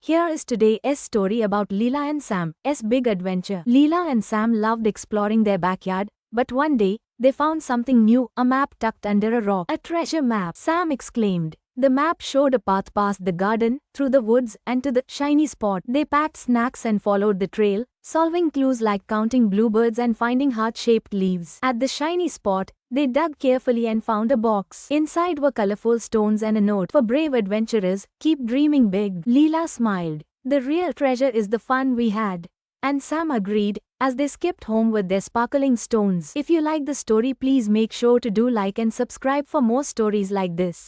Here is today's story about Leela and Sam's big adventure. Leela and Sam loved exploring their backyard, but one day, they found something new, a map tucked under a rock. A treasure map, Sam exclaimed. The map showed a path past the garden, through the woods, and to the shiny spot. They packed snacks and followed the trail, solving clues like counting bluebirds and finding heart-shaped leaves. At the shiny spot, they dug carefully and found a box. Inside were colorful stones and a note. For brave adventurers, keep dreaming big. Leela smiled. The real treasure is the fun we had. And Sam agreed, as they skipped home with their sparkling stones. If you like the story, please make sure to do like and subscribe for more stories like this.